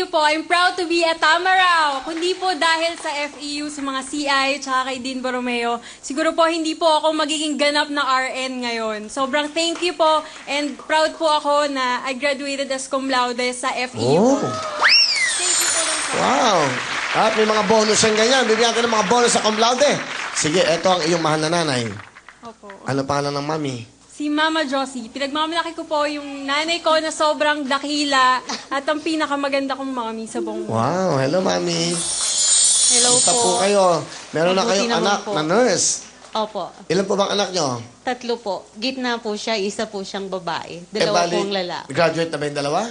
po. I'm proud to be a Tamaraw. Kundi po dahil sa FEU, sa mga CI, tsaka kay Dean Borromeo, siguro po hindi po ako magiging ganap na RN ngayon. Sobrang thank you po and proud po ako na I graduated as cum laude sa FEU po. Thank you po lang sa... Wow! At may mga bonus yan ganyan. Bibigyan ka ng mga bonus sa cum laude. Sige, eto ang iyong mahal na nanay. Opo. Ano pangalan ng mami? Si Mama Josie. Pinagmamalaki ko po yung nanay ko na sobrang dakila at ang pinakamaganda kong mami sa buong mundo. Wow, hello mami. Hello Kumusta po. po kayo? Meron na Mabuti kayong naman anak po. na nurse. Opo. Ilan po bang anak nyo? 3 po. Gitna po siya, isa po siyang babae. Dalawa pong lalaki. Graduate na ba yung dalawa?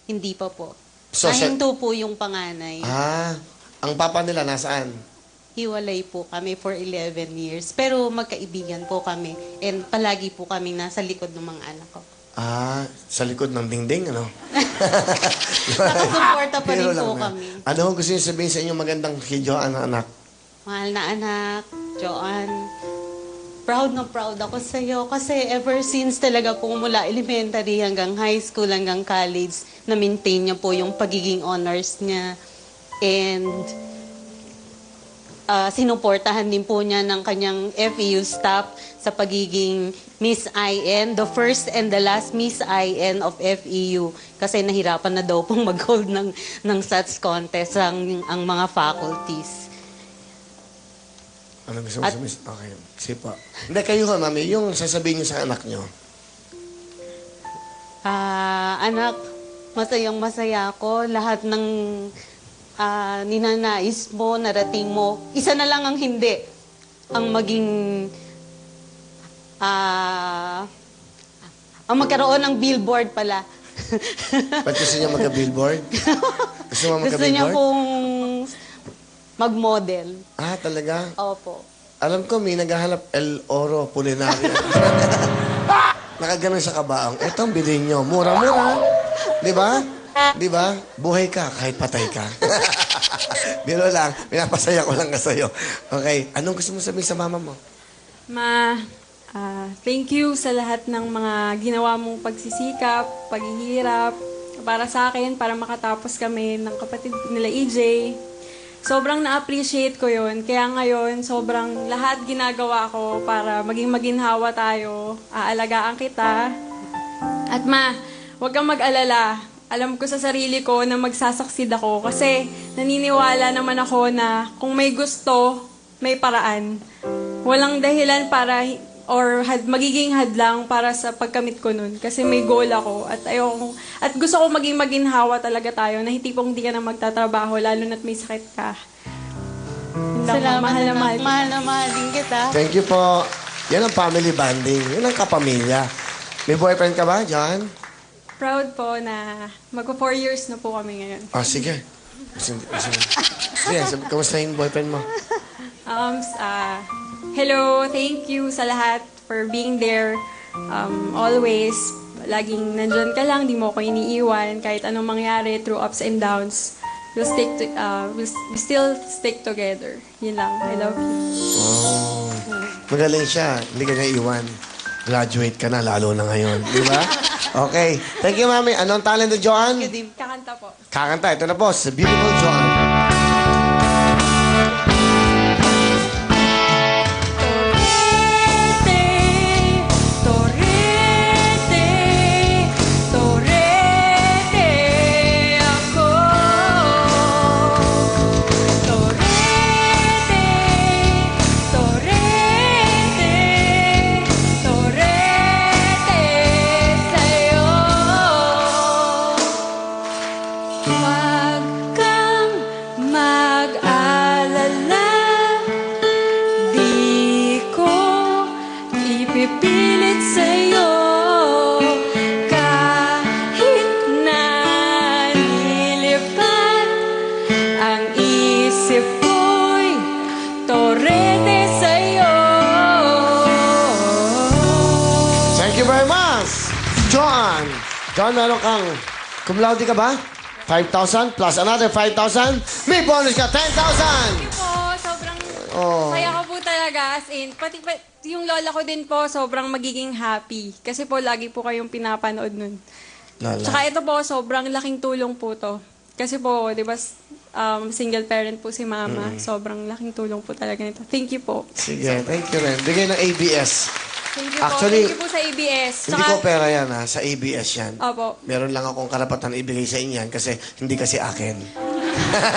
Hindi pa po. So, Nahinto po yung panganay. Ang papa nila nasaan? Hiwalay po kami for 11 years. Pero magkaibigan po kami. And palagi po kami nasa likod ng mga anak ko. Sa likod ng dingding, ano? Nakasuporta pa rin Biro lang po na. kami. Ano ang gusto niyo sabihin sa inyong magandang kay Joanne na anak? Mahal na anak, Joanne, proud na proud ako sa iyo kasi ever since talaga po mula elementary hanggang high school hanggang college, na-maintain niya po yung pagiging honors niya. And sinuportahan din po niya ng kanyang FEU staff sa pagiging Miss IN, the first and the last Miss IN of FEU. Kasi nahirapan na daw pong mag-hold ng SATS contest ang mga faculties. Ano gusto mo sabihin? Okay, sipa. Hindi, kayo nga, mami, yung sasabihin niyo sa anak niyo. Anak, masayang masaya ako. Lahat ng ninanais mo, narating mo. Isa na lang ang hindi. Ang maging... ang magkaroon ng billboard pala. Ba't gusto niya magka-billboard? Gusto mo Gusto niya magka-billboard? pong mag-model. Talaga? Opo. Alam ko, may naghahanap El Oro Pulinaria. Nakaganon sa kabaong. Eto ang bilhin nyo. Mura-mura. Di ba? Di ba? Buhay ka kahit patay ka. Biro lang. Pinapasaya ko lang ka sa'yo. Okay. Anong gusto mo sabihin sa mama mo? Ma, thank you sa lahat ng mga ginawa mong pagsisikap, paghihirap, para sa akin, para makatapos kami ng kapatid nila EJ. Sobrang na-appreciate ko yun. Kaya ngayon, sobrang lahat ginagawa ko para maging maginhawa tayo. Aalagaan kita. At ma, huwag kang mag-alala. Alam ko sa sarili ko na magsasaksid ako kasi naniniwala naman ako na kung may gusto, may paraan. Walang dahilan para magiging hadlang para sa pagkamit ko nun. Kasi may goal ako at gusto ko maging maginhawa talaga tayo na hindi pong hindi ka na magtatrabaho lalo na't may sakit ka. Salamat, mahal na mahal. Mahal na mahal din kita. Thank you po. Yan ang family bonding. Yan ang kapamilya. May boyfriend ka ba, John? Proud po na magpo 4 years na po kami ngayon. Sige. Sige, kamusta yung boyfriend mo? Hello, thank you sa lahat for being there. Always, laging nandyan ka lang, di mo ako iniiwan. Kahit anong mangyari, through ups and downs, we still stick together. Yun lang, I love you. Magaling siya. Hindi ka niya iwan. Graduate ka na, lalo na ngayon. Di ba? Okay. Thank you, mami. Anong talent ni Joanne? Kakanta po. Kakanta. Ito na po, sa Beautiful Joanne. Pipilit sa'yo kahit na nilipat ang isip ko'y torete sa'yo. Thank you very much, John. John, meron kang cum laude ka ba? 5,000 plus another 5,000. May bonus ka, 10,000. Thank you po. Sobrang saya ko po talaga. As in, pati yung lola ko din po, sobrang magiging happy. Kasi po, lagi po kayong pinapanood nun. Lala. Tsaka ito po, sobrang laking tulong po to. Kasi po, di ba, single parent po si mama. Sobrang laking tulong po talaga nito. Thank you po. Sige, thank you rin. Bigay ng ABS. Thank you Actually, po. Thank you po sa ABS. Hindi ko pera yan ha, sa ABS yan. Opo. Meron lang akong karapatan na ibigay sa inyo yan kasi hindi kasi akin.